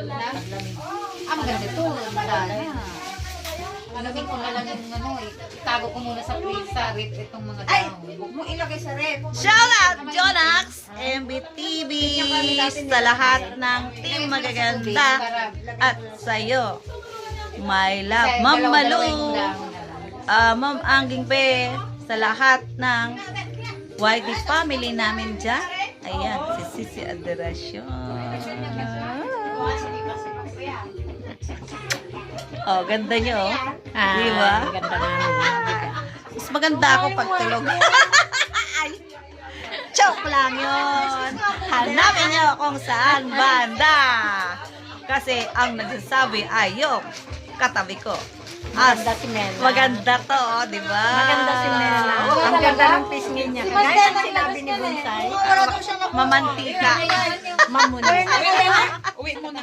na. Maganda ito. Madala. Alamin ko na lang yung itago ko muna sa rip itong mga dahon. Huwag mo ilagay sa rep. Shout out, Jonax, MBTV, sa lahat ng team magaganda at sa'yo. My love, Ma'am Malu, Ma'am Angging Pe, sa lahat ng YT family namin dyan. Ayan, si Sisi Adoracion. Oh, ganda nyo, oh. Di ba? Ganda namin. Mas maganda ako pag tulog. Ay, joke lang yun. Hanapin nyo kung saan banda. Kasi ang nagsasabi ay yung katabi ko. Maganda si Mela. Maganda to, oh, di ba? Maganda si Mela. Ang ganda ng pisngin niya. Kagaya ng sinabi ni Bonsai. Mamantika. Mamunis. Uwi mo na.